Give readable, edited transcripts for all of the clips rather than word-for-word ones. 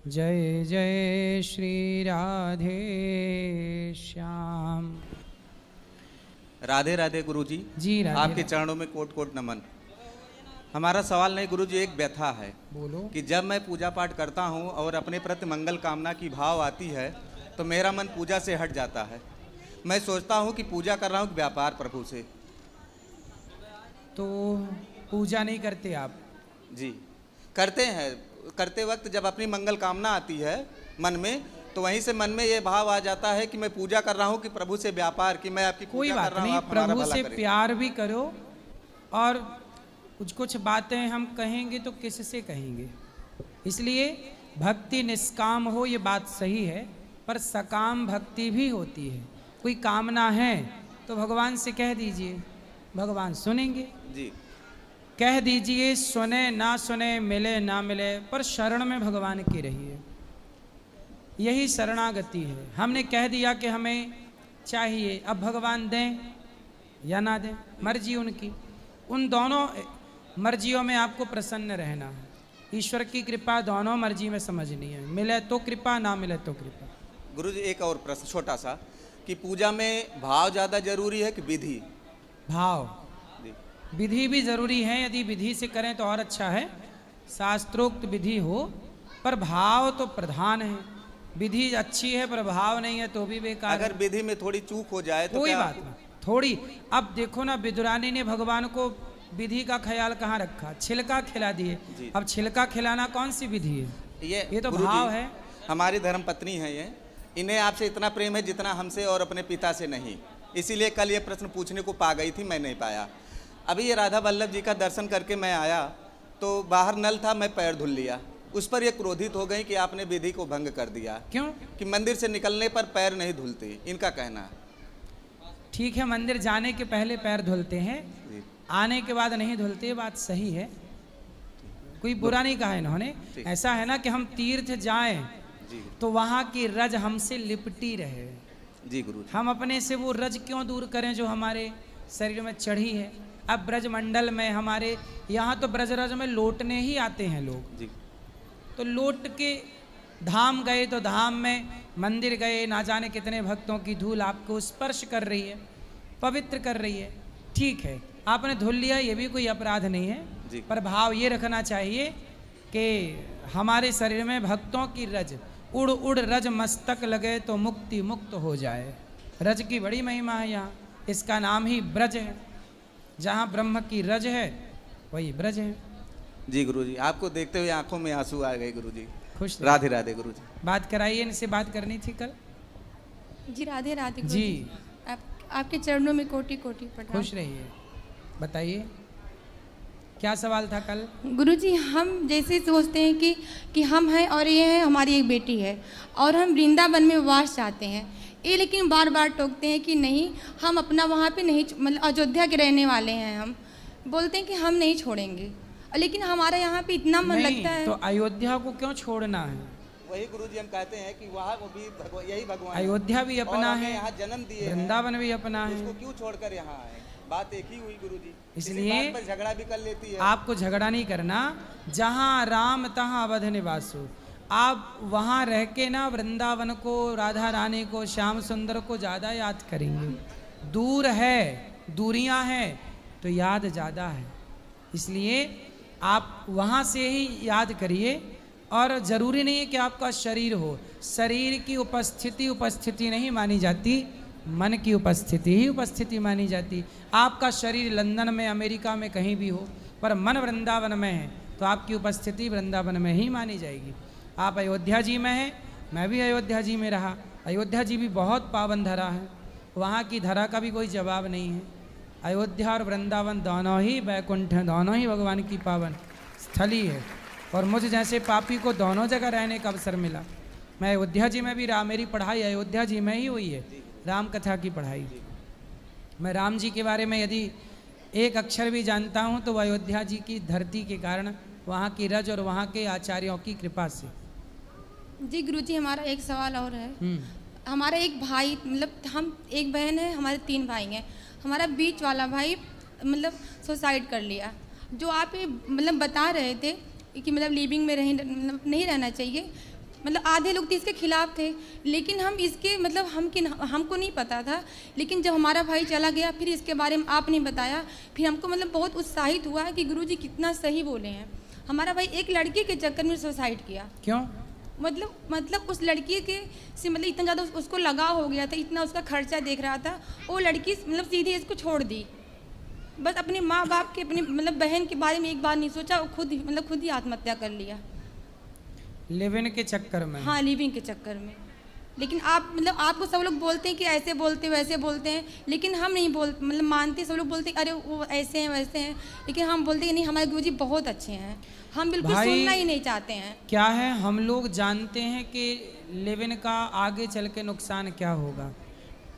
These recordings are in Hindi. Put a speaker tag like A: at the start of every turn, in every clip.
A: जय जय श्री राधे श्याम।
B: राधे राधे गुरुजी।
A: जी राधे
B: आपके
A: राधे।
B: चरणों में कोट कोट नमन। हमारा सवाल नहीं गुरुजी, एक व्यथा है
A: बोलो।
B: कि जब मैं पूजा पाठ करता हूँ और अपने प्रति मंगल कामना की भाव आती है तो मेरा मन पूजा से हट जाता है। मैं सोचता हूँ कि पूजा कर रहा हूँ व्यापार प्रभु से।
A: तो पूजा नहीं करते आप?
B: जी करते हैं। करते वक्त जब अपनी मंगल कामना आती है मन में, तो वहीं से मन में ये भाव आ जाता है कि मैं पूजा कर रहा हूँ कि प्रभु से व्यापार, कि मैं आपकी
A: कोई
B: पूजा कर
A: बात
B: रहा हूँ,
A: नहीं,
B: आप हमारा
A: प्रभु
B: भला
A: से
B: करें।
A: प्यार भी करो। और कुछ कुछ बातें हम कहेंगे तो किससे कहेंगे, इसलिए भक्ति निष्काम हो ये बात सही है, पर सकाम भक्ति भी होती है। कोई कामना है तो भगवान से कह दीजिए, भगवान सुनेंगे।
B: जी
A: कह दीजिए, सुने ना सुने, मिले ना मिले, पर शरण में भगवान की रहिए। यही शरणागति है। हमने कह दिया कि हमें चाहिए, अब भगवान दें या ना दें, मर्जी उनकी। उन दोनों मर्जियों में आपको प्रसन्न रहना है। ईश्वर की कृपा दोनों मर्जी में समझनी है, मिले तो कृपा, ना मिले तो कृपा।
B: गुरुजी, एक और प्रश्न छोटा सा, कि पूजा में भाव ज़्यादा जरूरी है कि विधि?
A: भाव।
B: जी
A: विधि भी जरूरी है, यदि विधि से करें तो और अच्छा है, शास्त्रोक्त विधि हो, पर भाव तो प्रधान है। विधि अच्छी है पर भाव नहीं है तो भी बेकार
B: अगर
A: है।
B: विधि में थोड़ी चूक हो जाए तो
A: कोई
B: क्या?
A: बात नहीं, थोड़ी। अब देखो ना, विदुरानी ने भगवान को विधि का ख्याल कहाँ रखा, छिलका खिला दिए।
B: जी।
A: अब छिलका खिलाना कौन सी विधि है? ये तो
B: गुरुजी,
A: भाव है।
B: हमारी धर्म पत्नी है ये, इन्हें आपसे इतना प्रेम है जितना हमसे और अपने पिता से नहीं। इसीलिए कल ये प्रश्न पूछने को पा गई थी, मैं नहीं पाया। अभी ये राधा वल्लभ जी का दर्शन करके मैं आया तो बाहर नल था, मैं पैर धुल लिया। उस पर ये क्रोधित हो गई कि आपने विधि को भंग कर दिया।
A: क्यों?
B: कि मंदिर से निकलने पर पैर नहीं धुलते, इनका कहना।
A: ठीक है, मंदिर जाने के पहले पैर धुलते हैं,
B: जी
A: आने के बाद नहीं धुलते, ये बात सही है, कोई बुरा नहीं कहा इन्होंने।
B: ठीक।
A: ऐसा है ना कि हम तीर्थ जाएं
B: जी
A: तो वहाँ की रज हमसे लिपटी रहे।
B: जी गुरुजी।
A: हम अपने से वो रज क्यों दूर करें जो हमारे शरीर में चढ़ी है। अब ब्रज मंडल में हमारे यहाँ तो ब्रजरज में लौटने ही आते हैं लोग,
B: जी
A: तो लौट के धाम गए तो धाम में, मंदिर गए, ना जाने कितने भक्तों की धूल आपको स्पर्श कर रही है, पवित्र कर रही है। ठीक है, आपने धुल लिया, ये भी कोई अपराध नहीं है,
B: जी।
A: पर भाव ये रखना चाहिए कि हमारे शरीर में भक्तों की रज, उड़ उड़ रज मस्तक लगे तो मुक्ति मुक्त हो जाए। रज की बड़ी महिमा है यहाँ, इसका नाम ही ब्रज है। जहाँ ब्रह्म की रज है वही ब्रज है।
B: जी गुरुजी, आपको देखते हुए आंखों में आंसू आ गए गुरुजी।
A: खुश रहिए।
B: राधे राधे गुरुजी।
A: बात कराइए, इनसे बात करनी थी कल।
C: जी राधे राधे
A: जी।
C: गुरुजी। आपके चरणों में कोटि कोटि प्रणाम।
A: खुश रहिए, बताइए क्या सवाल था कल?
C: गुरुजी, हम जैसे सोचते हैं कि हम हैं और ये है हमारी एक बेटी है और हम वृंदावन में वास चाहते हैं, ये लेकिन बार बार टोकते हैं कि नहीं, हम अपना वहाँ पे नहीं, मतलब अयोध्या के रहने वाले हैं, हम बोलते हैं कि हम नहीं छोड़ेंगे, लेकिन हमारा यहाँ पे इतना मन
A: नहीं,
C: लगता है।
A: तो अयोध्या को क्यों छोड़ना है?
B: वही गुरुजी हम कहते हैं कि वहाँ वो भी यही भगवान है।
A: अयोध्या भी अपना
B: और हमें
A: है,
B: यहाँ जन्म दिए हैं,
A: वृंदावन भी अपना है,
B: उसको क्यों छोड़कर यहाँ आए? बात एक ही हुई गुरुजी।
A: इसलिए
B: इसी बात पर झगड़ा भी कर लेती है।
A: आपको झगड़ा नहीं करना। जहाँ राम तहाँ अवध निवासो, आप वहाँ रह के ना वृंदावन को, राधा रानी को, श्याम सुंदर को ज़्यादा याद करेंगे। दूर है, दूरियां हैं तो याद ज़्यादा है, इसलिए आप वहाँ से ही याद करिए। और ज़रूरी नहीं है कि आपका शरीर हो, शरीर की उपस्थिति नहीं मानी जाती, मन की उपस्थिति ही उपस्थिति मानी जाती। आपका शरीर लंदन में, अमेरिका में, कहीं भी हो, पर मन वृंदावन में है तो आपकी उपस्थिति वृंदावन में ही मानी जाएगी। आप अयोध्या जी में हैं, मैं भी अयोध्या जी में रहा। अयोध्या जी भी बहुत पावन धरा है, वहाँ की धरा का भी कोई जवाब नहीं है। अयोध्या और वृंदावन दोनों ही वैकुंठ हैं, दोनों ही भगवान की पावन स्थली है। और मुझ जैसे पापी को दोनों जगह रहने का अवसर मिला। मैं अयोध्या जी में भी रहा, मेरी पढ़ाई अयोध्या जी में ही हुई है, राम कथा की पढ़ाई। मैं राम जी के बारे में यदि एक अक्षर भी जानता हूँ तो वह अयोध्या जी की धरती के कारण, वहाँ की रज और वहाँ के आचार्यों की कृपा से।
C: जी गुरुजी, हमारा एक सवाल और है। हमारा एक भाई, मतलब हम एक बहन है, हमारे 3 भाई हैं। हमारा बीच वाला भाई मतलब सुसाइड कर लिया। जो आप ये मतलब बता रहे थे कि मतलब लिविंग में मतलब नहीं रहना चाहिए, मतलब आधे लोग तो इसके खिलाफ थे, लेकिन हम इसके मतलब हमको नहीं पता था। लेकिन जब हमारा भाई चला गया, फिर इसके बारे में आपने बताया, फिर हमको मतलब बहुत उत्साहित हुआ कि गुरुजी कितना सही बोले हैं। हमारा भाई एक लड़की के चक्कर में सुसाइड किया।
A: क्यों?
C: मतलब उस लड़की के से मतलब इतना ज़्यादा उसको लगाव हो गया था, इतना उसका खर्चा देख रहा था, वो लड़की मतलब सीधे इसको छोड़ दी। बस अपने माँ बाप के, अपने मतलब बहन के बारे में एक बार नहीं सोचा, वो खुद ही आत्महत्या कर लिया।
A: लिव-इन के चक्कर में?
C: हाँ, लिविंग के चक्कर में। लेकिन आप मतलब आपको सब लोग बोलते हैं कि ऐसे बोलते वैसे बोलते हैं, लेकिन हम नहीं मतलब मानते। सब लोग बोलते हैं अरे वो ऐसे हैं वैसे हैं, लेकिन हम बोलते हैं नहीं, हमारे गुरुजी बहुत अच्छे हैं, हम बिल्कुल सुनना ही नहीं चाहते हैं।
A: क्या है, हम लोग जानते हैं कि लिव-इन का आगे चल के नुकसान क्या होगा।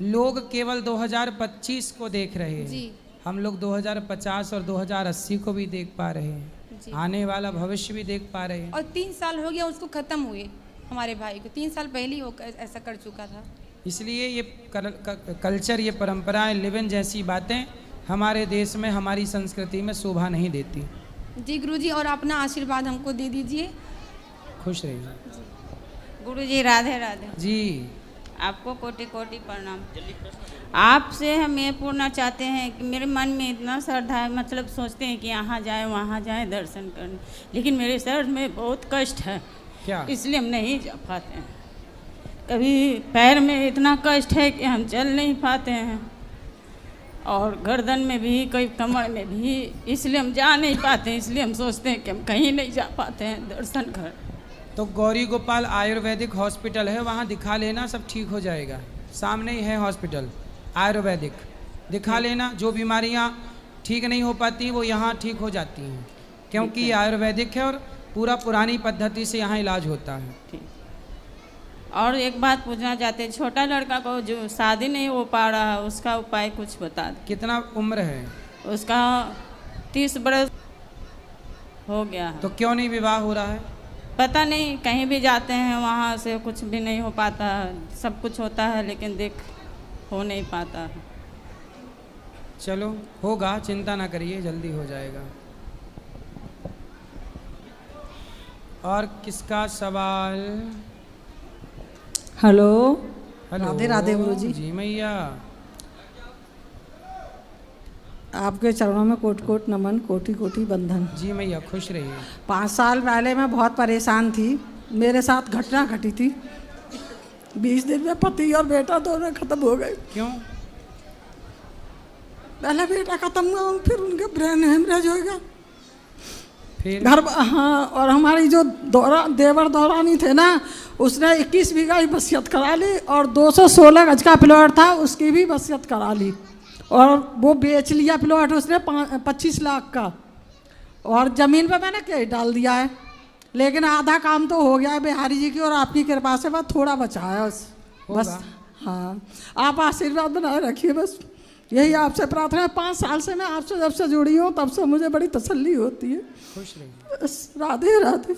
A: लोग केवल 2025 को देख रहे हैं
C: जी।
A: हम लोग 2050 और 2080 को भी देख पा रहे हैं, आने वाला भविष्य भी देख पा रहे हैं।
C: और 3 साल हो गया उसको ख़त्म हुए, हमारे भाई को 3 साल पहले ही वो ऐसा कर चुका था।
A: इसलिए ये कल्चर, ये परंपराएं, लिव-इन जैसी बातें हमारे देश में, हमारी संस्कृति में शोभा नहीं देती।
C: जी गुरुजी, और अपना आशीर्वाद हमको दे दीजिए।
A: खुश रहिए।
D: गुरुजी राधे राधे
A: जी।
D: आपको कोटि कोटि प्रणाम। आपसे हम ये पूछना चाहते हैं कि मेरे मन में इतना श्रद्धा है, मतलब सोचते हैं कि यहाँ जाए वहाँ जाए दर्शन करने, लेकिन मेरे सर में बहुत कष्ट है।
A: क्या?
D: इसलिए हम नहीं जा पाते हैं। कभी पैर में इतना कष्ट है कि हम चल नहीं पाते हैं, और गर्दन में भी, कभी कमर में भी, इसलिए हम जा नहीं पाते हैं। इसलिए हम सोचते हैं कि हम कहीं नहीं जा पाते हैं दर्शन कर।
A: तो गौरी गोपाल आयुर्वेदिक हॉस्पिटल है, वहाँ दिखा लेना, सब ठीक हो जाएगा। सामने ही है हॉस्पिटल आयुर्वेदिक, दिखा लेना। जो बीमारियाँ ठीक नहीं हो पाती वो यहाँ ठीक हो जाती हैं, क्योंकि ये आयुर्वेदिक है और पूरा पुरानी पद्धति से यहाँ इलाज होता है।
D: ठीक। और एक बात पूछना चाहते हैं, छोटा लड़का को जो शादी नहीं हो पा रहा है, उसका उपाय कुछ बता दें।
A: कितना उम्र है
D: उसका? 30 बरस हो गया है।
A: तो क्यों नहीं विवाह हो रहा है?
D: पता नहीं, कहीं भी जाते हैं वहाँ से कुछ भी नहीं हो पाता है। सब कुछ होता है लेकिन हो नहीं पाता है।
A: चलो होगा, चिंता ना करिए, जल्दी हो जाएगा। और किसका सवाल?
E: हेलो।
A: हेलो।
E: राधे राधे गुरुजी।
A: जी मैया।
E: आपके चरणों में कोटि कोटि नमन, कोटि कोटि बंधन।
A: जी मैया, खुश रहिए।
E: 5 साल पहले मैं बहुत परेशान थी, मेरे साथ घटना घटी थी। 20 दिन में पति और बेटा दोनों खत्म हो गए।
A: क्यों?
E: पहले बेटा खत्म हुआ, फिर उनके ब्रेन हेमरेज हो गया,
A: फिर
E: घर। हाँ, और हमारी जो देवर दौरानी थे ना, उसने 21 बीघा की वसीयत करा ली, और 216 गज का प्लॉट था, उसकी भी वसीयत करा ली, और वो बेच लिया प्लॉट उसने 25 लाख का। और ज़मीन पे मैंने केस डाल दिया है, लेकिन आधा काम तो हो गया है बिहारी जी की और आपकी कृपा से, बस थोड़ा बचा है बस। हाँ, आप आशीर्वाद बनाए रखिए, बस यही आपसे प्रार्थना है। 5 साल से मैं आपसे जब से जुड़ी हूँ तब से मुझे बड़ी तसल्ली होती है।
A: खुश रहिए।
E: बस राधे राधे।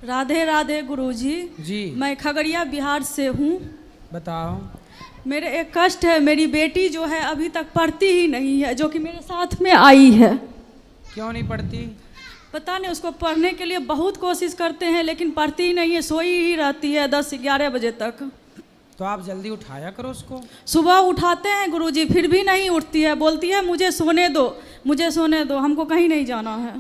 F: राधे राधे गुरुजी।
A: जी।
F: मैं खगड़िया बिहार से हूँ।
A: बताओ।
F: मेरे एक कष्ट है, मेरी बेटी जो है अभी तक पढ़ती ही नहीं है, जो कि मेरे साथ में आई है।
A: क्यों नहीं पढ़ती?
F: पता नहीं, उसको पढ़ने के लिए बहुत कोशिश करते हैं लेकिन पढ़ती ही नहीं है, सोई ही रहती है 10-11 बजे तक।
A: तो आप जल्दी उठाया करो उसको।
F: सुबह उठाते हैं गुरुजी, फिर भी नहीं उठती है, बोलती है मुझे सोने दो, मुझे सोने दो, हमको कहीं नहीं जाना है।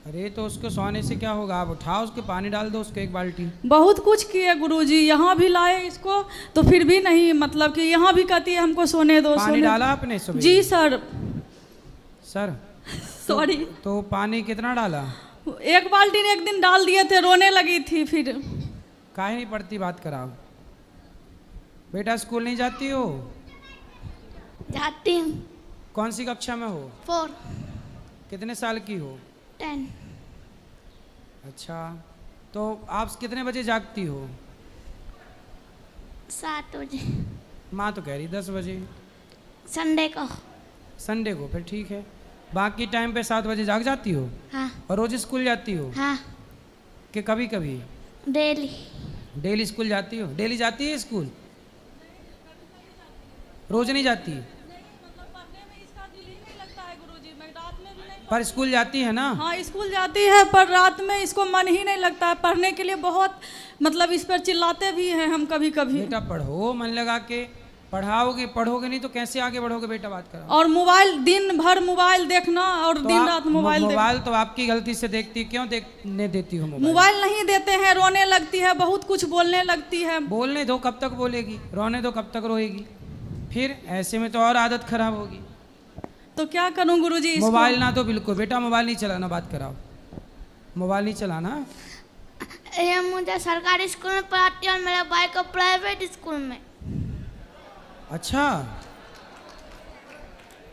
A: अरे तो उसको सोने से क्या होगा, आप उठाओ उसके, पानी डाल दो उसको 1 बाल्टी।
F: बहुत कुछ किए गुरुजी, यहाँ भी लाए इसको तो फिर भी नहीं, मतलब कि यहाँ भी कहती है हमको सोने दो।
A: पानी डाला आपने सुबह?
F: जी सर।
A: Sir
F: sorry.
A: तो पानी कितना डाला?
F: 1 बाल्टी एक दिन डाल दिए थे, रोने लगी थी फिर।
A: काहे नहीं पढ़ती, बात कराओ। बेटा स्कूल नहीं जाती हो?
G: जाती हूँ।
A: कौन सी कक्षा में हो?
G: 4।
A: कितने साल की हो?
G: 10।
A: अच्छा, तो आप कितने बजे जागती हो?
G: 7 बजे।
A: माँ तो कह रही 10 बजे।
G: संडे को।
A: संडे को, फिर ठीक है। बाकी टाइम पे 7 बजे जाग जाती हो?
G: हाँ।
A: और रोज स्कूल जाती हो?
G: हाँ।
A: कि कभी कभी?
G: डेली।
A: डेली स्कूल जाती हो? डेली जाती है स्कूल? रोज नहीं जाती? पर स्कूल जाती है ना?
F: हाँ स्कूल जाती है, पर रात में इसको मन ही नहीं लगता है पढ़ने के लिए। बहुत मतलब इस पर चिल्लाते भी हैं हम कभी कभी।
A: बेटा पढ़ो, मन लगा के पढ़ाओगे, पढ़ोगे नहीं तो कैसे आगे बढ़ोगे बेटा, बात करो।
F: और मोबाइल, दिन भर मोबाइल देखना और
A: तो
F: दिन रात मोबाइल
A: मोबाइल तो आपकी गलती से देखती, क्यों देखने देती हो मोबाइल?
F: मोबाइल नहीं देते हैं, रोने लगती है, बहुत कुछ बोलने लगती है।
A: बोलने दो, कब तक बोलेगी? रोने दो, कब तक रोएगी? फिर ऐसे में तो और आदत खराब होगी।
F: तो क्या करूं गुरुजी इसको?
A: मोबाइल ना तो बिल्कुल बेटा, मोबाइल नहीं चलाना, बात कराओ, मोबाइल नहीं चलाना।
G: ये मुझे सरकारी स्कूल में पढ़ाती है और मेरे भाई को प्राइवेट स्कूल में।
A: अच्छा,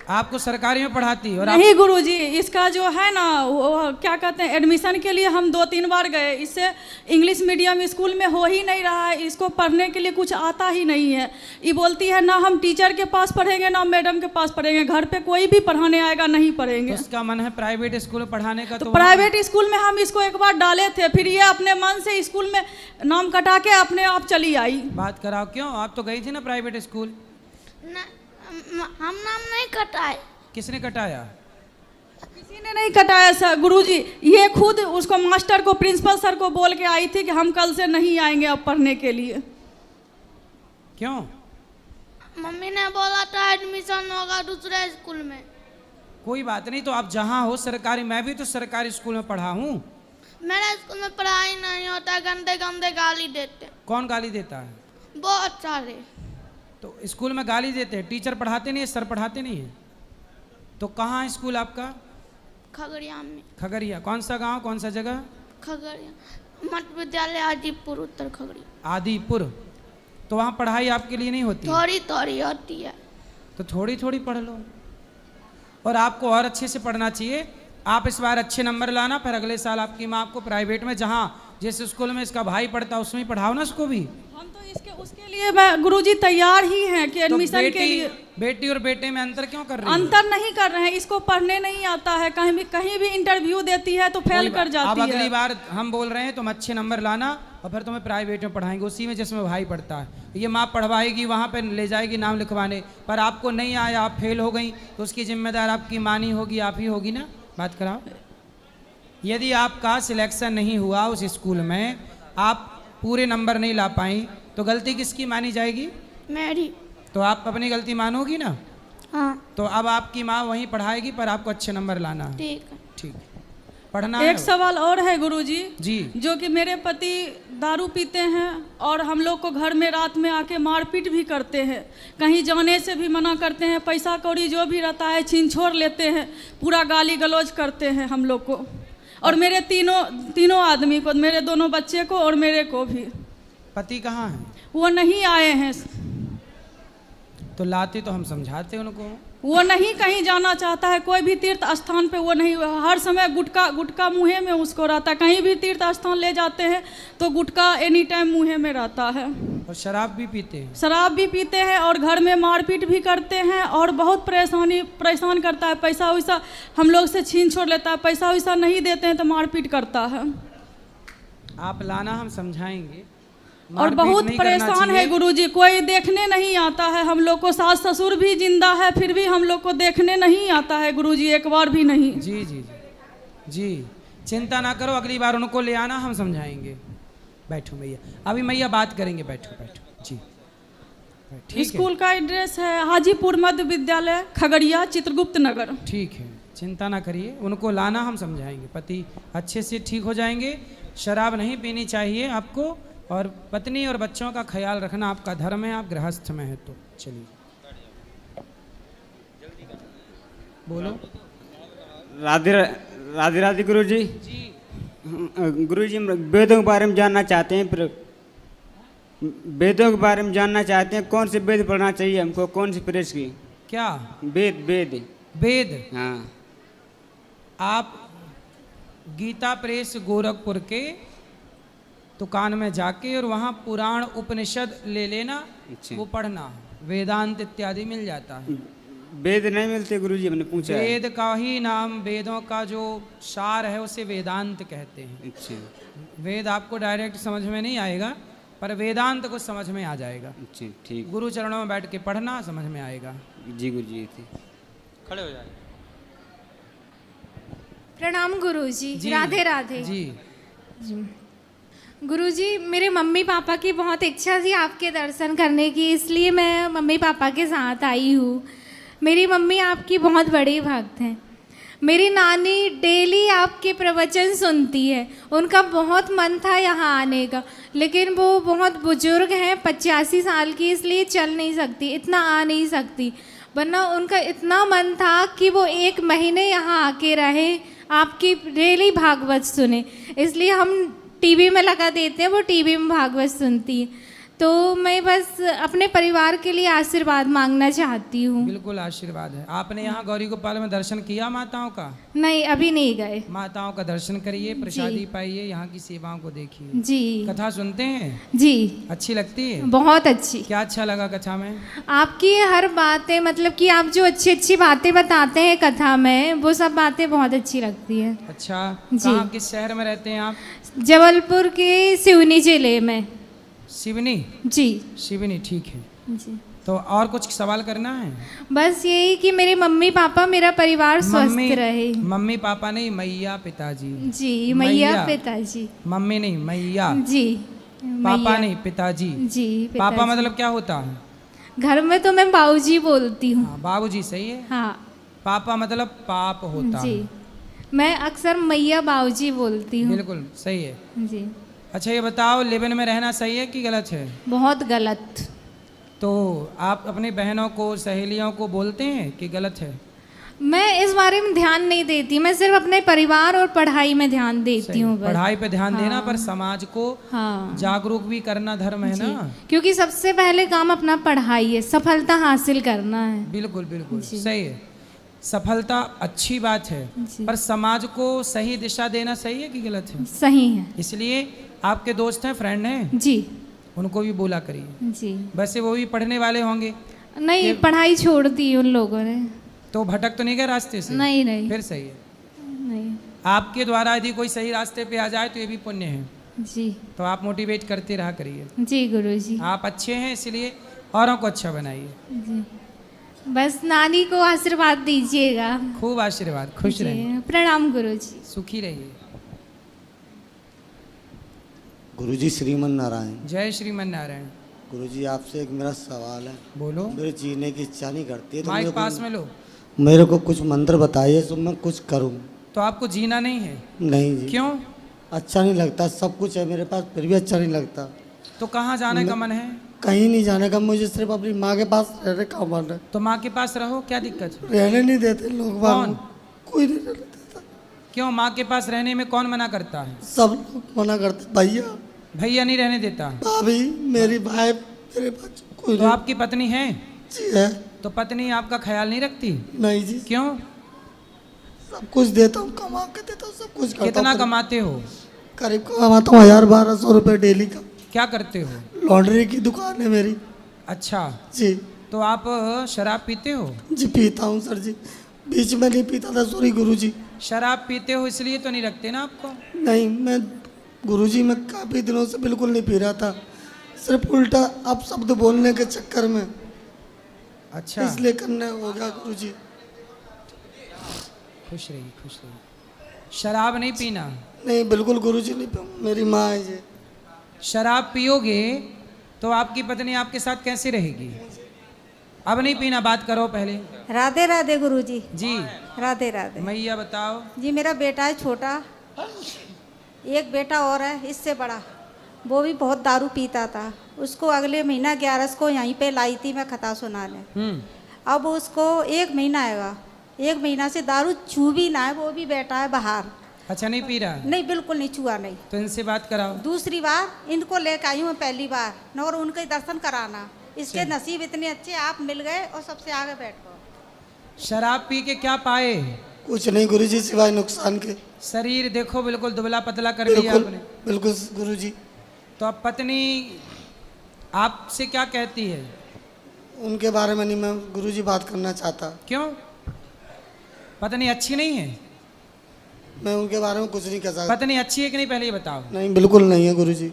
A: आपको सरकारी में पढ़ाती और
F: नहीं गुरुजी, इसका जो है ना वो क्या कहते हैं, एडमिशन के लिए हम 2-3 बार गए, इससे इंग्लिश मीडियम स्कूल में हो ही नहीं रहा है, इसको पढ़ने के लिए कुछ आता ही नहीं है। ये बोलती है ना हम टीचर के पास पढ़ेंगे ना मैडम के पास पढ़ेंगे, घर पे कोई भी पढ़ाने आएगा नहीं पढ़ेंगे।
A: तो उसका मन है प्राइवेट स्कूल में पढ़ाने का।
F: तो प्राइवेट स्कूल में हम इसको एक बार डाले थे, फिर ये अपने मन से स्कूल में नाम कटा के अपने आप चली आई।
A: बात कराओ, क्यों? आप तो गई थी ना प्राइवेट स्कूल।
G: हम नाम नहीं कटाए।
A: किसने कटाया?
F: किसी ने नहीं कटाया सर गुरुजी, ये खुद उसको मास्टर को, प्रिंसिपल सर को बोल के आई थी कि हम कल से नहीं आएंगे अब पढ़ने के लिए।
A: क्यों?
G: मम्मी ने बोला था एडमिशन होगा दूसरे स्कूल में।
A: कोई बात नहीं, तो आप जहाँ हो सरकारी, मैं भी तो सरकारी स्कूल में पढ़ा हूँ।
G: मेरे स्कूल में पढ़ाई नहीं होता, गंदे गंदे गाली देते।
A: कौन गाली देता है?
G: बहुत सारे।
A: तो स्कूल में गाली देते हैं, टीचर पढ़ाते नहीं है, सर पढ़ाते नहीं है। तो कहाँ है स्कूल आपका?
G: खगड़िया में।
A: खगड़िया? कौन सा गांव, कौन सा जगह?
G: खगड़िया मध्य विद्यालय आदिपुर, उत्तर खगड़िया।
A: आदिपुर। तो वहाँ पढ़ाई आपके लिए नहीं होती?
G: थोड़ी थोड़ी होती है।
A: तो थोड़ी थोड़ी पढ़ लो, और आपको और अच्छे से पढ़ना चाहिए। आप इस बार अच्छे नंबर लाना, फिर अगले साल आपकी माँ आपको प्राइवेट में, जहाँ जिस स्कूल में इसका भाई पढ़ता है उसमें ही पढ़ाओ ना उसको भी।
F: हम तो इसके उसके लिए मैं गुरुजी तैयार ही हैं कि एडमिशन
A: तो
F: के लिए।
A: बेटी और बेटे में अंतर क्यों कर रही है?
F: अंतर नहीं कर रहे हैं, इसको पढ़ने नहीं आता है, कहीं भी इंटरव्यू देती है तो फेल कर जाती
A: अब
F: है।
A: अगली बार हम बोल रहे हैं तुम अच्छे नंबर लाना, और फिर तुम्हें प्राइवेट में पढ़ाएंगे, उसी में जिसमें भाई पढ़ता है। ये माँ पढ़वाएगी, वहाँ पर ले जाएगी नाम लिखवाने, पर आपको नहीं आया, आप फेल हो गई, तो उसकी जिम्मेदार आपकी माँ नहीं होगी, आप ही होगी ना। बात कराओ। यदि आपका सिलेक्शन नहीं हुआ उस स्कूल में, आप पूरे नंबर नहीं ला पाई, तो गलती किसकी मानी जाएगी?
G: मेरी।
A: तो आप अपनी गलती मानोगी ना?
G: हाँ
A: तो अब आपकी माँ वहीं पढ़ाएगी, पर आपको अच्छे नंबर लाना है।
G: ठीक है।
A: ठीक है, पढ़ना है।
F: एक सवाल और है गुरुजी
A: जी।
F: जो कि मेरे पति दारू पीते हैं और हम लोग को घर में रात में आके मारपीट भी करते हैं, कहीं जाने से भी मना करते हैं, पैसा कौड़ी जो भी रहता है छीन छोड़ लेते हैं, पूरा गाली गलौज करते हैं हम लोग को, और मेरे तीनों आदमी को, मेरे दोनों बच्चे को और मेरे को भी।
A: पति कहाँ है?
F: वो नहीं आए हैं।
A: तो लाते तो हम समझाते उनको।
F: वो नहीं कहीं जाना चाहता है, कोई भी तीर्थ स्थान पे वो नहीं, हर समय गुटखा मुँहे में उसको रहता है, कहीं भी तीर्थ स्थान ले जाते हैं तो गुटखा एनी टाइम मुँहे में रहता है।
A: और शराब भी पीते हैं?
F: शराब भी पीते हैं और घर में मारपीट भी करते हैं, और बहुत परेशान करता है, पैसा वैसा हम लोग से छीन छोड़ लेता है, पैसा वैसा नहीं देते हैं तो मारपीट करता है।
A: आप लाना, हम समझाएंगे।
F: और बहुत परेशान है गुरुजी, कोई देखने नहीं आता है हम लोग को, सास ससुर भी जिंदा है फिर भी हम लोग को देखने नहीं आता है गुरुजी, एक बार भी नहीं।
A: जी जी जी जी, चिंता ना करो, अगली बार उनको ले आना, हम समझाएंगे। बैठो मैया, अभी मैया बात करेंगे, बैठो बैठो जी। ठीक
F: स्कूल का एड्रेस है हाजीपुर मध्य विद्यालय, खगड़िया, चित्रगुप्त नगर।
A: ठीक है, चिंता ना करिए, उनको लाना, हम समझाएंगे। पति अच्छे से ठीक हो जाएंगे। शराब नहीं पीनी चाहिए आपको, और पत्नी और बच्चों का ख्याल रखना आपका धर्म है, आप गृहस्थ में है। तो चलिए बोलो।
H: राधे राधे राधे गुरु जी। गुरु जी, वेदों के बारे में जानना चाहते हैं, वेदों के बारे में जानना चाहते हैं, कौन से वेद पढ़ना चाहिए हमको, कौन सी प्रेस की?
A: क्या
H: वेद? वेद
A: वेद?
H: हाँ।
A: आप गीता प्रेस गोरखपुर के दुकान में जाके और वहाँ पुराण उपनिषद ले लेना। अच्छा। वो पढ़ना, वेदांत इत्यादि मिल जाता है।
H: वेद नहीं मिलते गुरुजी? हमने पूछा।
A: वेद का ही नाम, वेदों का जो सार है उसे वेदांत कहते हैं।
H: अच्छा।
A: वेद आपको डायरेक्ट समझ में नहीं आएगा, पर वेदांत को समझ में आ जाएगा।
H: अच्छा ठीक।
A: गुरु चरणों में बैठ के पढ़ना, समझ में आएगा।
H: जी गुरुजी।
A: खड़े हो जाए।
I: प्रणाम गुरुजी।
A: जी।
I: राधे राधे।
A: जी।
I: गुरुजी, मेरे मम्मी पापा की बहुत इच्छा थी आपके दर्शन करने की, इसलिए मैं मम्मी पापा के साथ आई हूँ। मेरी मम्मी आपकी बहुत बड़ी भक्त हैं। मेरी नानी डेली आपके प्रवचन सुनती है। उनका बहुत मन था यहाँ आने का, लेकिन वो बहुत बुजुर्ग हैं, 85 साल की, इसलिए चल नहीं सकती, इतना आ नहीं सकती। वरना उनका इतना मन था कि वो 1 महीने यहाँ आके रहे, आपकी डेली भागवत सुने। इसलिए हम टीवी में लगा देते हैं, वो टीवी में भागवत सुनती है। तो मैं बस अपने परिवार के लिए आशीर्वाद मांगना चाहती हूँ।
A: बिल्कुल आशीर्वाद है। आपने यहाँ गौरी गोपाल में दर्शन किया माताओं का?
I: नहीं, अभी नहीं गए।
A: माताओं का दर्शन करिए, प्रसादी पाइए, यहाँ की सेवाओं को देखिए।
I: जी।
A: कथा सुनते हैं?
I: जी।
A: अच्छी लगती है?
I: बहुत अच्छी।
A: क्या अच्छा लगा कथा में?
I: आपकी हर बातें, मतलब कि आप जो अच्छी अच्छी बातें बताते हैं कथा में, वो सब बातें बहुत अच्छी लगती है।
A: अच्छा,
I: जी।
A: कहाँ, किस शहर में रहते हैं आप?
I: जबलपुर के सिवनी जिले में।
A: सिवनी?
I: जी।
A: सिवनी, ठीक है।
I: जी।
A: तो और कुछ सवाल करना है?
I: बस यही कि मेरे मम्मी पापा, मेरा परिवार स्वस्थ रहे।
A: मम्मी पापा नहीं, मैया पिताजी।
I: जी, मैया पिताजी।
A: मम्मी नहीं, मैया।
I: जी।
A: पापा
I: मैया।
A: नहीं, पिताजी।
I: जी,
A: पापा
I: पिताजी।
A: मतलब क्या होता है?
I: घर में तो मैं बाबूजी बोलती हूँ।
A: हाँ, बाबूजी सही है।
I: हाँ।
A: पापा मतलब पाप होता
I: जी।
A: है।
I: मैं अक्सर मैया बाबूजी बोलती हूँ।
A: बिल्कुल सही है।
I: जी।
A: अच्छा, ये बताओ, लिव-इन में रहना सही है कि गलत है?
I: बहुत गलत।
A: तो आप अपनी बहनों को, सहेलियों को बोलते हैं कि गलत है?
I: मैं इस बारे में ध्यान नहीं देती, मैं सिर्फ अपने परिवार और पढ़ाई में ध्यान देती हूँ बस।
A: पढ़ाई पे ध्यान देना,
I: हाँ।
A: पर समाज को
I: हाँ।
A: जागरूक भी करना धर्म है
I: जी।
A: ना।
I: क्योंकि सबसे पहले काम अपना पढ़ाई है, सफलता हासिल करना है।
A: बिल्कुल बिल्कुल
I: जी।
A: सही है। सफलता अच्छी बात है,
I: जी।
A: पर समाज को सही दिशा देना सही है कि गलत है?
I: सही है।
A: इसलिए आपके दोस्त हैं, फ्रेंड हैं,
I: जी।
A: उनको भी बोला करिए।
I: जी।
A: वैसे वो भी पढ़ने वाले होंगे।
I: नहीं, पढ़ाई छोड़ दी उन लोगों ने।
A: तो भटक तो नहीं गए रास्ते से?
I: नहीं नहीं।
A: फिर सही है।
I: नहीं।
A: आपके द्वारा यदि कोई सही रास्ते पे आ जाए तो ये भी पुण्य है।
I: जी।
A: तो आप मोटिवेट करते रहा करिए।
I: जी गुरुजी।
A: आप अच्छे हैं, इसलिए औरों को अच्छा बनाइए।
I: जी। बस नानी को आशीर्वाद दीजिएगा।
A: खूब आशीर्वाद, खुश
I: जी।
A: रहिए,
I: प्रणाम गुरुजी।
A: सुखी रहिए।
J: गुरुजी श्रीमन नारायण।
A: जय श्रीमन नारायण।
J: गुरुजी आपसे एक मेरा सवाल है।
A: बोलो।
J: मेरे जीने की इच्छा नहीं करती है, तो
A: माइक पास में लो।
J: मेरे को कुछ मंत्र बताइए तो मैं कुछ करूं।
A: तो आपको जीना नहीं है?
J: नहीं जी।
A: क्यों?
J: अच्छा नहीं लगता, सब कुछ है मेरे पास, फिर भी अच्छा नहीं लगता।
A: तो कहाँ जाने का मन है?
J: कहीं नहीं जाने का, मुझे सिर्फ अपनी माँ के पास रहने का मन है।
A: तो माँ के पास रहो, क्या दिक्कत है?
J: रहने नहीं देते लोग।
A: कौन?
J: कोई नहीं रहने देता।
A: क्यों, माँ के पास रहने में कौन मना करता है?
J: सब लोग मना करते। भैया,
A: भैया नहीं रहने देता?
J: भाभी, मेरी भाई, मेरे बच्चे, कोई
A: तो
J: नहीं।
A: आपकी पत्नी है?
J: जी है।
A: तो पत्नी आपका ख्याल नहीं रखती?
J: नहीं जी।
A: क्यों?
J: सब कुछ देता हूँ, कमा के देता हूँ, सब कुछ करता हूँ।
A: कितना कमाते हो?
J: करीब कमाता हूँ 1000-1200 रुपये डेली का।
A: क्या करते हो?
J: लॉन्ड्री की दुकान है मेरी।
A: अच्छा
J: जी।
A: तो आप शराब पीते हो?
J: जी पीता हूँ सर जी, बीच में नहीं पीता था, सॉरी गुरुजी।
A: शराब पीते हो इसलिए तो नहीं रखते ना आपको?
J: नहीं, मैं गुरुजी मैं काफ़ी दिनों से बिल्कुल नहीं पी रहा था, सिर्फ उल्टा आप शब्द बोलने के चक्कर में।
A: अच्छा,
J: इसलिए करने हो गया गुरुजी।
A: खुश रहिए, खुश रहिए। शराब नहीं पीना?
J: नहीं बिल्कुल गुरुजी नहीं पीऊँ, मेरी माँ है जी।
A: शराब पियोगे तो आपकी पत्नी आपके साथ कैसे रहेगी? अब नहीं पीना, बात करो पहले।
K: राधे राधे गुरुजी।
A: जी।
K: राधे राधे।
A: मैया बताओ।
K: जी मेरा बेटा है छोटा, एक बेटा और है इससे बड़ा, वो भी बहुत दारू पीता था। उसको अगले महीना 11 को यहीं पे लाई थी मैं कथा सुनाने। अब उसको 1 महीना आएगा, 1 महीना से दारू छू भी ना है, वो भी बैठा है बाहर।
A: अच्छा, नहीं पी रहा?
K: नहीं बिल्कुल नहीं, छुआ नहीं।
A: तो इनसे बात कराओ।
K: दूसरी बार इनको लेकर आई हूँ पहली बार, और उनके दर्शन कराना। इसके नसीब इतने अच्छे, आप मिल गए और सबसे आगे बैठ गए।
A: शराब पी के क्या पाए?
J: कुछ नहीं गुरुजी सिवाय नुकसान के।
A: शरीर देखो बिल्कुल दुबला पतला कर लिया आपने।
J: बिल्कुल गुरुजी।
A: तो अब पत्नी आपसे क्या कहती है?
J: उनके बारे में नहीं मैं गुरुजी बात करना चाहता।
A: क्यों? पत्नी अच्छी नहीं है?
J: मैं उनके बारे में कुछ नहीं कह सकता।
A: पत्नी अच्छी है कि नहीं, पहले ये बताओ।
J: नहीं बिल्कुल नहीं है गुरुजी।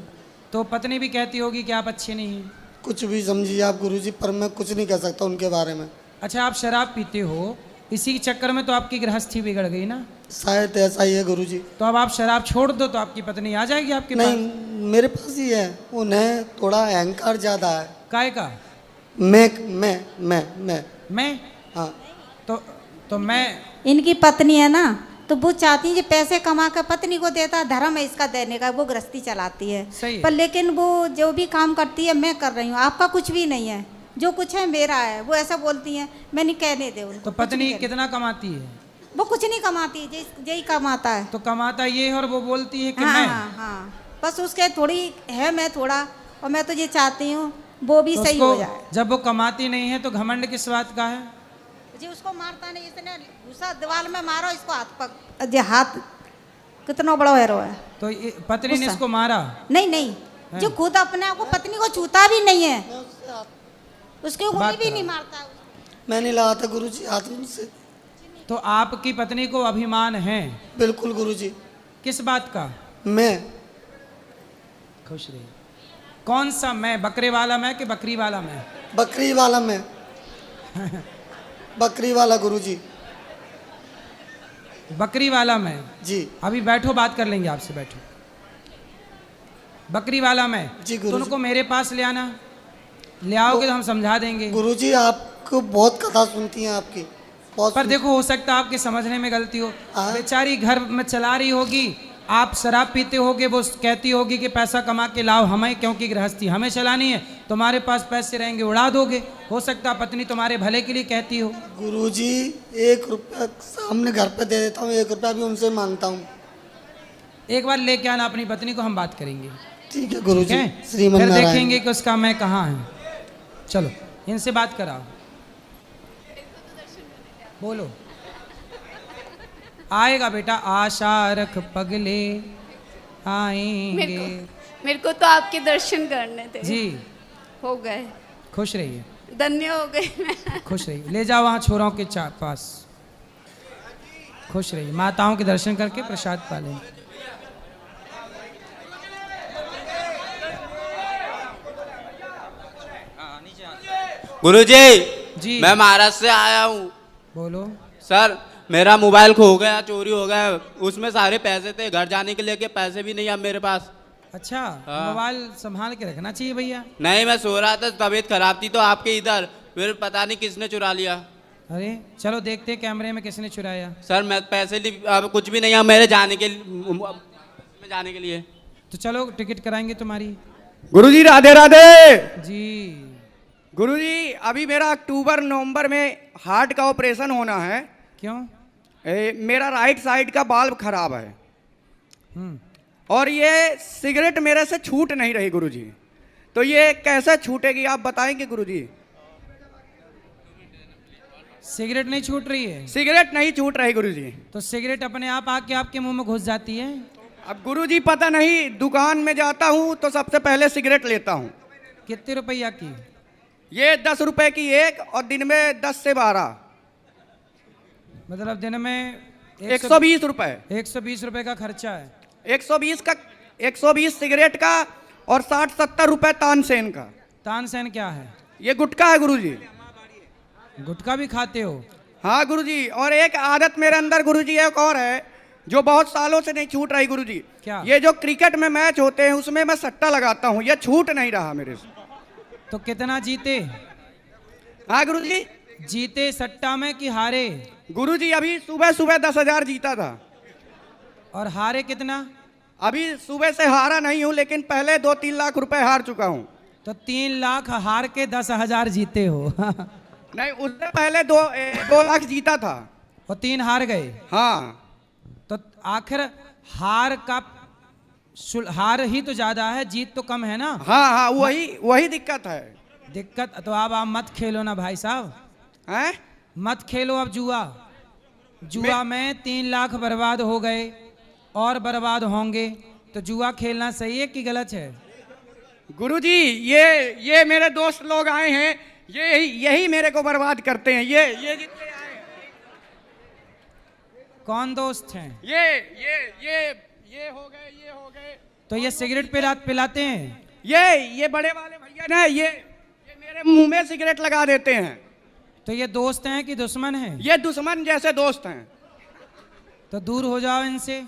A: तो पत्नी भी कहती होगी कि आप अच्छे नहीं हैं।
J: कुछ भी समझिए आप गुरुजी, पर मैं कुछ नहीं कह सकता उनके बारे में।
A: अच्छा, आप शराब पीते हो, इसी के चक्कर में तो आपकी गृहस्थी बिगड़ गई ना?
J: शायद ऐसा ही है गुरुजी।
A: तो अब आप शराब छोड़ दो तो आपकी पत्नी आ जाएगी आपके
J: नहीं,
A: पास।
J: मेरे पास ही है। उन्हें थोड़ा अहंकार ज़्यादा है।
A: काय का? मैं
J: हाँ।
A: तो मैं
K: इनकी पत्नी है ना, तो वो चाहती है कि पैसे कमा कर पत्नी को देता, धर्म है इसका देने का, वो गृहस्थी चलाती है।
A: सही है।
K: पर लेकिन वो जो भी काम करती है मैं कर रही हूँ, आपका कुछ भी नहीं है, जो कुछ है मेरा है। वो ऐसा बोलती हैं, मैं नहीं कहने दे उनको।
A: तो पत्नी कितना कमाती है?
K: वो कुछ नहीं कमाती, यही कमाता है।
A: तो कमाता ये है और वो बोलती है कि
K: हाँ,
A: मैं।
K: हाँ, बस उसके थोड़ी है, मैं थोड़ा, और मैं तो ये चाहती हूँ वो भी
A: तो
K: सही हो जाए।
A: जब वो कमाती नहीं है तो घमंड किस बात का है?
K: जी उसको मारता नहीं, इसने घुसा दीवार में मारो, इसको हाथ कितना बड़ा हैरो है।
A: तो पत्नी ने इसको मारा?
K: नहीं, जो खुद अपने आप को पत्नी को छूता भी नहीं है, उसके उंगली भी नहीं मारता।
J: मैं नहीं लगा था गुरुजी हाथ से।
A: तो आपकी पत्नी को अभिमान है?
J: बिल्कुल गुरुजी।
A: किस बात का?
J: मैं
A: खुश रही। कौन सा मैं? बकरे वाला मैं कि बकरी वाला मैं?
J: बकरी वाला मैं। बकरी वाला गुरुजी।
A: बकरी वाला मैं
J: जी।
A: अभी बैठो, बात कर लेंगे आपसे, बैठो। बकरी वाला मैं
J: जी
A: तो उनको मेरे पास ले आना, ले आओगे तो हम समझा देंगे।
J: गुरुजी आपको बहुत कथा सुनती हैं आपकी, बहुत
A: पर देखो हो सकता है आपके समझने में गलती हो। बेचारी घर में चला रही होगी, आप शराब पीते होगे, वो कहती होगी कि पैसा कमा के लाओ हमें, क्योंकि गृहस्थी हमें चलानी है, तुम्हारे पास पैसे रहेंगे उड़ा दोगे। हो सकता है पत्नी तुम्हारे भले के लिए कहती हो।
J: गुरुजी 1 रुपया सामने घर पे दे देता हूँ, 1 रुपया भी उनसे मांगता हूँ।
A: एक बार लेके आना अपनी पत्नी को, हम बात करेंगे।
J: ठीक है गुरुजी।
A: फिर देखेंगे कि उसका मैं कहाँ है। चलो इनसे बात कराओ, बोलो। आएगा बेटा, आशा रख पगले आएंगे।
L: मेरे को तो आपके दर्शन करने थे
A: जी।
L: हो गए।
A: खुश रहिए,
L: धन्य हो गई।
A: खुश रहिए। ले जाओ वहाँ छोरों के पास। खुश रहिए, माताओं के दर्शन करके प्रसाद पालें।
M: गुरुजी
A: जी,
M: मैं महाराष्ट्र से आया हूँ।
A: बोलो।
M: सर मेरा मोबाइल खो गया, चोरी हो गया, उसमें सारे पैसे थे, घर जाने के लिए के पैसे भी नहीं अब मेरे पास।
A: अच्छा,
M: हाँ।
A: मोबाइल संभाल के रखना चाहिए भैया।
M: नहीं मैं सो रहा था, तबीयत खराब थी तो आपके इधर, फिर पता नहीं किसने चुरा लिया।
A: अरे चलो देखते हैं कैमरे में किसने चुराया।
M: सर मैं पैसे अब कुछ भी नहीं है मेरे जाने के लिए।
A: तो चलो टिकट कराएंगे तुम्हारी।
N: गुरुजी राधे राधे
A: जी।
N: गुरुजी अभी मेरा अक्टूबर नवंबर में हार्ट का ऑपरेशन होना है।
A: क्यों?
N: मेरा राइट साइड का बाल्ब खराब है और ये सिगरेट मेरे से छूट नहीं रही गुरुजी, तो ये कैसे छूटेगी आप बताएंगे गुरुजी?
A: सिगरेट नहीं छूट रही है?
N: सिगरेट नहीं छूट रही गुरुजी।
A: तो सिगरेट अपने आप आके आपके मुंह में घुस जाती है?
N: अब गुरुजी पता नहीं, दुकान में जाता हूँ तो सबसे पहले सिगरेट लेता हूँ।
A: कितने रुपया की?
N: ये 10 रुपए की एक, और दिन में 10 से 12।
A: मतलब दिन में
N: 120 रुपए।
A: 120 रुपए का खर्चा है।
N: 120 सिगरेट का और 60-70 रुपए तानसेन का।
A: तानसेन क्या है?
N: ये गुटखा है गुरुजी।
A: गुटखा भी खाते हो?
N: हाँ गुरुजी, और एक आदत मेरे अंदर गुरुजी एक और है जो बहुत सालों से नहीं छूट रही गुरुजी।
A: क्या?
N: ये जो क्रिकेट में मैच होते हैं उसमें मैं सट्टा लगाता हूँ, ये छूट नहीं रहा मेरे से।
A: तो कितना जीते?
N: हाँ गुरुजी।
A: जीते सट्टा में कि हारे?
N: गुरुजी अभी सुबह 10,000 जीता था।
A: और हारे कितना?
N: अभी सुबह से हारा नहीं हूँ, लेकिन पहले 2-3 लाख रुपए हार चुका हूँ।
A: तो 3 लाख हार के 10,000 जीते हो?
N: नहीं, उससे पहले 2 लाख जीता था
A: और 3 हार गए।
N: हाँ,
A: तो आखिर हार ही तो ज्यादा है, जीत तो कम है ना?
N: हाँ, वही दिक्कत है।
A: दिक्कत तो अब आप मत खेलो ना भाई साहब।
N: हैं?
A: मत खेलो अब जुआ में 3 लाख बर्बाद हो गए और बर्बाद होंगे, तो जुआ खेलना सही है कि गलत है?
N: गुरुजी ये मेरे दोस्त लोग आए हैं, यही मेरे को बर्बाद करते हैं। ये जितने आए हैं।
A: कौन दोस्त हैं?
N: ये हो गए।
A: तो ये सिगरेट पिलाते हैं?
N: ये बड़े वाले भैया ना, ये मेरे मुंह में सिगरेट लगा देते हैं।
A: तो ये दोस्त हैं कि दुश्मन हैं?
N: ये दुश्मन जैसे दोस्त हैं।
A: तो दूर हो जाओ इनसे।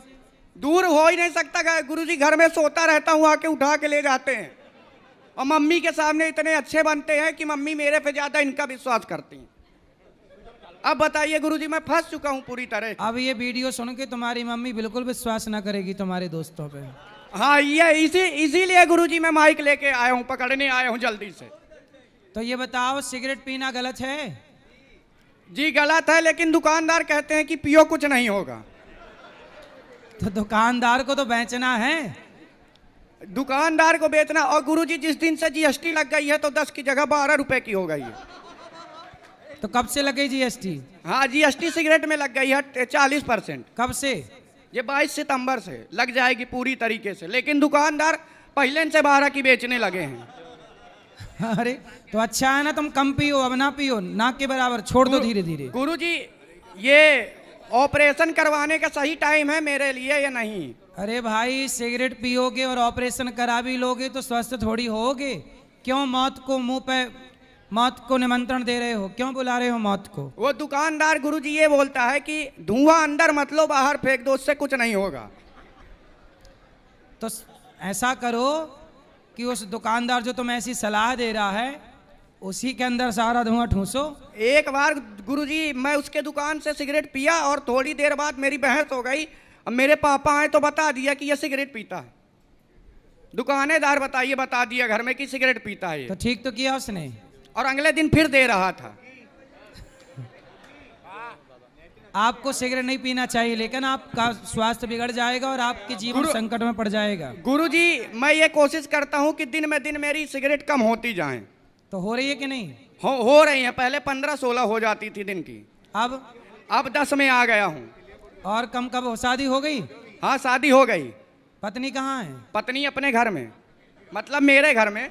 N: दूर हो ही नहीं सकता गुरुजी, घर में सोता रहता हूँ, आके उठा के ले जाते हैं। और मम्मी के सामने इतने अच्छे बनते हैं कि मम्मी मेरे पे ज्यादा इनका विश्वास करती हैं। अब बताइए गुरुजी, मैं फंस चुका हूँ पूरी तरह।
A: अब ये वीडियो सुन के तुम्हारी मम्मी बिल्कुल विश्वास ना करेगी तुम्हारे दोस्तों पे।
N: हाँ, ये इसीलिए गुरुजी मैं माइक लेके आया हूँ, पकड़ने आया हूँ जल्दी से।
A: तो ये बताओ, सिगरेट पीना गलत है?
N: जी गलत है, लेकिन दुकानदार कहते हैं कि पियो कुछ नहीं होगा।
A: तो दुकानदार को तो बेचना है।
N: दुकानदार को बेचना। और गुरुजी जिस दिन से जीएसटी लग गई है तो 10 की जगह 12 रुपए की हो गई है।
A: तो कब से लगे जीएसटी?
N: हाँ, जीएसटी सिगरेट में लग गई है 40%।
A: कब से?
N: ये 22 सितंबर से लग जाएगी पूरी तरीके से, लेकिन दुकानदार पहले से 12 की बेचने लगे हैं।
A: अरे तो अच्छा है ना, तुम कम पियो, अब ना पियो, नाक के बराबर छोड़ दो धीरे धीरे।
N: गुरुजी, ये ऑपरेशन करवाने का सही टाइम है मेरे लिए या नहीं?
A: अरे भाई, सिगरेट पियोगे और ऑपरेशन करा भी लोगे तो स्वस्थ थोड़ी होगे। क्यों मौत को मुंह पे, मौत को निमंत्रण दे रहे हो? क्यों बुला रहे हो मौत को?
N: वो दुकानदार गुरुजी ये बोलता है कि धुआं अंदर मत लो, बाहर फेंक दो, उससे कुछ नहीं होगा।
A: तो ऐसा करो कि उस दुकानदार जो तुम्हें ऐसी सलाह दे रहा है उसी के अंदर सारा धुआं ठूसो।
N: एक बार गुरुजी मैं उसके दुकान से सिगरेट पिया और थोड़ी देर बाद मेरी बहस हो गई। अब मेरे पापा आए तो बता दिया कि ये सिगरेट पीता है। दुकानेदार बता दिया घर में कि सिगरेट पीता है।
A: तो ठीक तो किया उसने।
N: और अगले दिन फिर दे रहा था।
A: आपको सिगरेट नहीं पीना चाहिए, लेकिन आपका स्वास्थ्य बिगड़ जाएगा और आपके जीवन संकट में पड़ जाएगा।
N: गुरुजी, मैं ये कोशिश करता हूँ कि दिन में दिन मेरी सिगरेट कम होती जाए।
A: तो हो रही है कि नहीं?
N: हो रही है। पहले 15-16 हो जाती थी दिन की, अब 10 में आ गया हूँ।
A: और कम कब? शादी हो गई?
N: हाँ, शादी हो गई।
A: पत्नी कहाँ है?
N: पत्नी अपने घर में, मतलब मेरे घर में।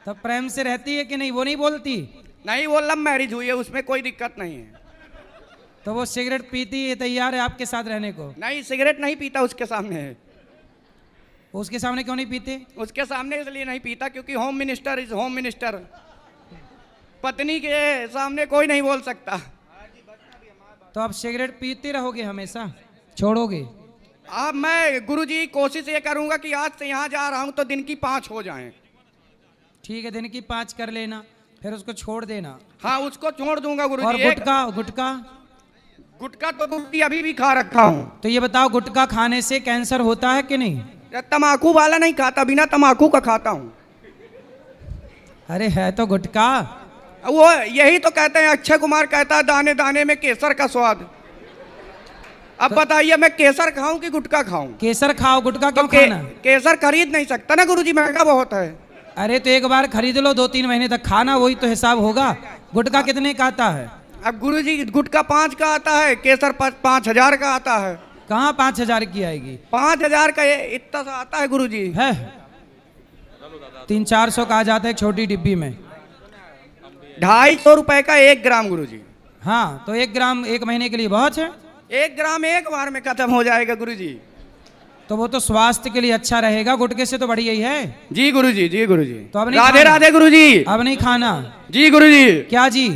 A: तो प्रेम से रहती है कि नहीं? वो नहीं बोलती?
N: नहीं, वो लव मैरिज हुई है, उसमें कोई दिक्कत नहीं है।
A: तो वो सिगरेट पीती है, तैयार है आपके साथ रहने को?
N: नहीं, सिगरेट नहीं पीता उसके सामने है।
A: उसके सामने क्यों नहीं पीते?
N: उसके सामने इसलिए नहीं पीता क्योंकि home minister is home minister. पत्नी के सामने कोई नहीं बोल सकता।
A: तो आप सिगरेट पीते रहोगे हमेशा, छोड़ोगे?
N: अब मैं गुरुजी कोशिश ये करूंगा कि आज से यहाँ जा रहा हूँ तो दिन की 5 हो जाएं।
A: ठीक है, दिन की 5 कर लेना, फिर उसको छोड़ देना।
N: हाँ, उसको छोड़ दूंगा गुरुजी।
A: और
N: गुटखा तो गुटकी अभी भी खा रखा हूँ।
A: तो ये बताओ, गुटखा खाने से कैंसर होता है कि नहीं?
N: तम्बाकू वाला नहीं खाता, बिना तम्बाकू का खाता हूँ।
A: अरे है तो गुटखा।
N: वो यही तो कहते हैं, अक्षय कुमार कहता है दाने दाने में केसर का स्वाद। अब बताइए मैं केसर खाऊं कि गुटखा खाऊं?
A: केसर खाओ, गुटखा क्यों खाना?
N: केसर खरीद नहीं सकता ना गुरुजी, महंगा बहुत है।
A: अरे तो एक बार खरीद लो, 2-3 महीने तक खाना, वही तो हिसाब होगा। गुटखा कितने का आता है?
N: अब गुरुजी गुटखा 5 का आता है, केसर 5000 का आता है।
A: कहाँ 5000 की आएगी?
N: 5000 का इतना सा आता है गुरुजी।
A: है 300-400 का आ जाता है छोटी डिब्बी में।
N: 250 रुपए का 1 ग्राम गुरुजी।
A: हाँ, तो 1 ग्राम 1 महीने के लिए बहुत है।
N: 1 ग्राम 1 बार में खत्म हो जाएगा गुरुजी।
A: तो वो तो स्वास्थ्य के लिए अच्छा रहेगा, गुटखे से तो बढ़िया ही है।
N: जी गुरुजी, जी गुरुजी।
A: तो अब नहीं
N: राधे राधे गुरुजी।
A: अब नहीं खाना?
N: जी गुरुजी।
A: क्या जी?